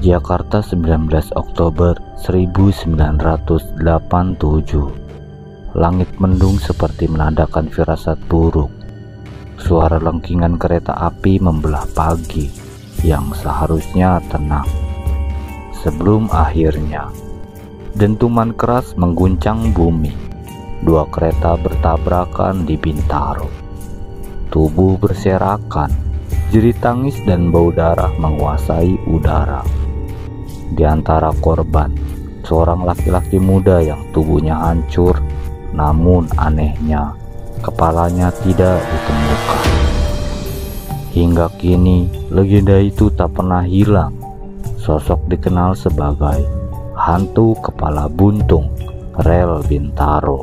Jakarta 19 Oktober 1987. Langit mendung seperti menandakan firasat buruk. Suara lengkingan kereta api membelah pagi yang seharusnya tenang. Sebelum akhirnya dentuman keras mengguncang bumi. Dua kereta bertabrakan di Bintaro. Tubuh berserakan, jerit tangis dan bau darah menguasai udara. Di antara korban, seorang laki-laki muda yang tubuhnya hancur, namun anehnya kepalanya tidak ditemukan. Hingga kini legenda itu tak pernah hilang. Sosok dikenal sebagai hantu kepala buntung rel Bintaro.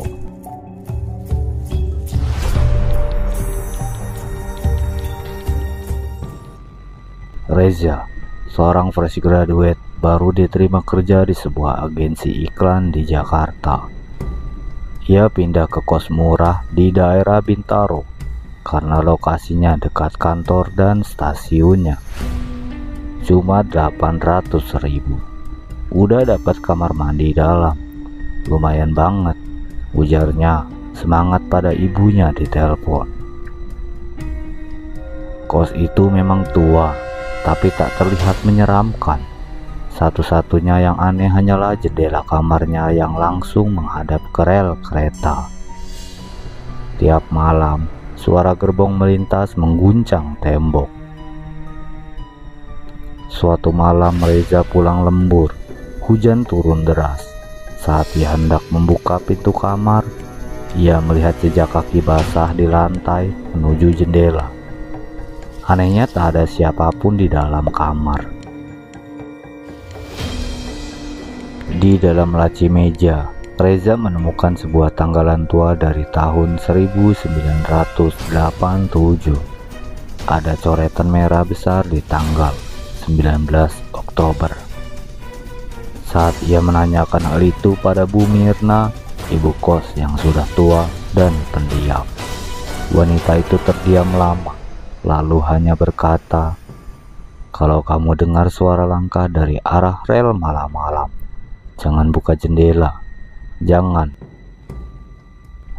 Reza, seorang fresh graduate, baru diterima kerja di sebuah agensi iklan di Jakarta. Ia pindah ke kos murah di daerah Bintaro karena lokasinya dekat kantor dan stasiunnya. Cuma 800.000. Udah dapat kamar mandi dalam. Lumayan banget, ujarnya semangat pada ibunya di telepon. Kos itu memang tua, tapi tak terlihat menyeramkan. Satu-satunya yang aneh hanyalah jendela kamarnya yang langsung menghadap ke rel kereta. Tiap malam, suara gerbong melintas mengguncang tembok. Suatu malam Reza pulang lembur. Hujan turun deras. Saat ia hendak membuka pintu kamar, ia melihat jejak kaki basah di lantai menuju jendela. Anehnya tak ada siapapun di dalam kamar. Di dalam laci meja, Reza menemukan sebuah tanggalan tua dari tahun 1987. Ada coretan merah besar di tanggal 19 Oktober. Saat ia menanyakan hal itu pada Bu Mirna, ibu kos yang sudah tua dan pendiam, wanita itu terdiam lama, lalu hanya berkata, "Kalau kamu dengar suara langkah dari arah rel malam-malam, jangan buka jendela, jangan."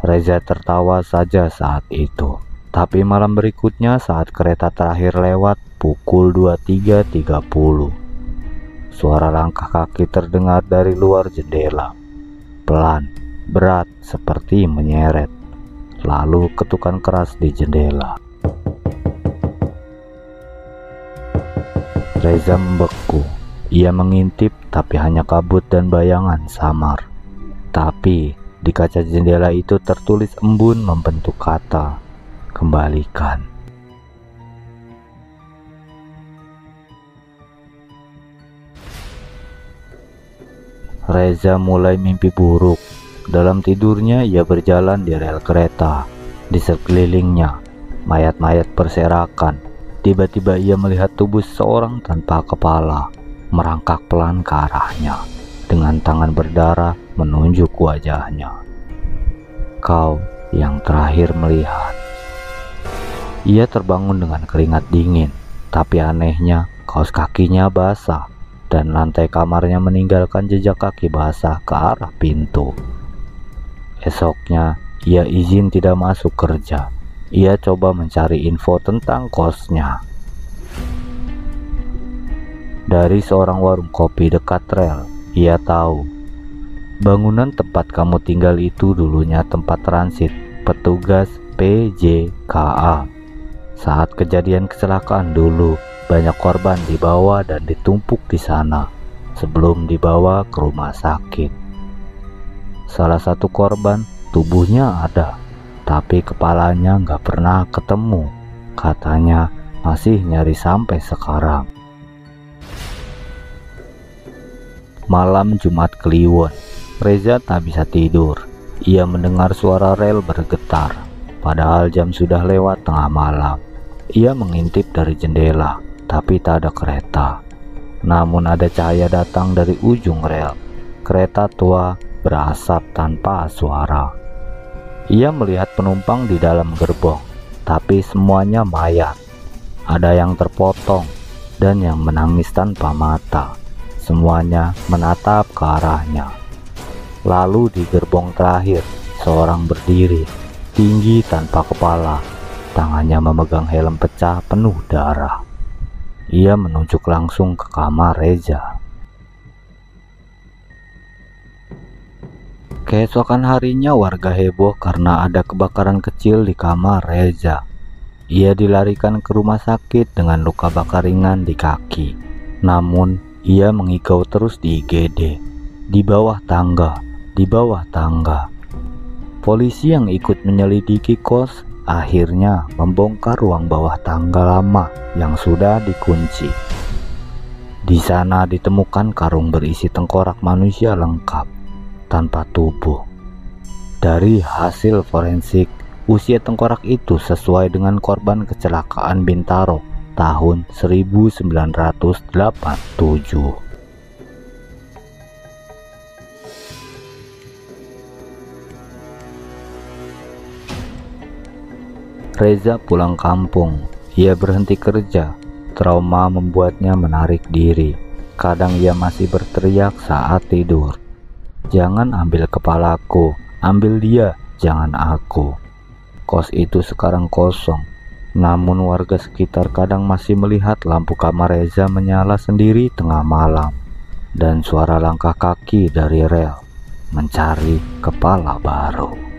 Reza tertawa saja saat itu, tapi malam berikutnya saat kereta terakhir lewat pukul 23.30, suara langkah kaki terdengar dari luar jendela, pelan, berat seperti menyeret, lalu ketukan keras di jendela. Reza membeku. Ia mengintip, tapi hanya kabut dan bayangan samar. Tapi di kaca jendela itu tertulis embun membentuk kata, "Kembalikan." Reza mulai mimpi buruk. Dalam tidurnya ia berjalan di rel kereta. Di sekelilingnya mayat-mayat berserakan. Tiba-tiba ia melihat tubuh seseorang tanpa kepala merangkak pelan ke arahnya dengan tangan berdarah menunjuk wajahnya. "Kau yang terakhir melihat." Ia terbangun dengan keringat dingin, tapi anehnya kaos kakinya basah dan lantai kamarnya meninggalkan jejak kaki basah ke arah pintu. Esoknya ia izin tidak masuk kerja. Ia coba mencari info tentang kosnya. Dari seorang warung kopi dekat rel, ia tahu bangunan tempat kamu tinggal itu dulunya tempat transit petugas PJKA. Saat kejadian kecelakaan dulu, banyak korban dibawa dan ditumpuk di sana sebelum dibawa ke rumah sakit. Salah satu korban tubuhnya ada, tapi kepalanya nggak pernah ketemu. Katanya masih nyari sampai sekarang. Malam Jumat Kliwon, Reza tak bisa tidur. Ia mendengar suara rel bergetar, padahal jam sudah lewat tengah malam. Ia mengintip dari jendela, tapi tak ada kereta. Namun ada cahaya datang dari ujung rel. Kereta tua berasap tanpa suara. Ia melihat penumpang di dalam gerbong, tapi semuanya mayat. Ada yang terpotong dan yang menangis tanpa mata. semuanya menatap ke arahnya. Lalu di gerbong terakhir, seorang berdiri, tinggi tanpa kepala, tangannya memegang helm pecah penuh darah. Ia menunjuk langsung ke kamar Reza. Keesokan harinya warga heboh karena ada kebakaran kecil di kamar Reza. Ia dilarikan ke rumah sakit dengan luka bakar ringan di kaki. Namun, ia mengigau terus di IGD. Di bawah tangga. Polisi yang ikut menyelidiki kos akhirnya membongkar ruang bawah tangga lama yang sudah dikunci. Di sana ditemukan karung berisi tengkorak manusia lengkap, tanpa tubuh. Dari hasil forensik, usia tengkorak itu sesuai dengan korban kecelakaan Bintaro tahun 1987. Reza pulang kampung. Ia berhenti kerja. Trauma membuatnya menarik diri. Kadang ia masih berteriak saat tidur. "Jangan ambil kepalaku, ambil dia, jangan aku." Kos itu sekarang kosong. Namun warga sekitar kadang masih melihat lampu kamar Reza menyala sendiri tengah malam. Dan suara langkah kaki dari rel mencari kepala baru.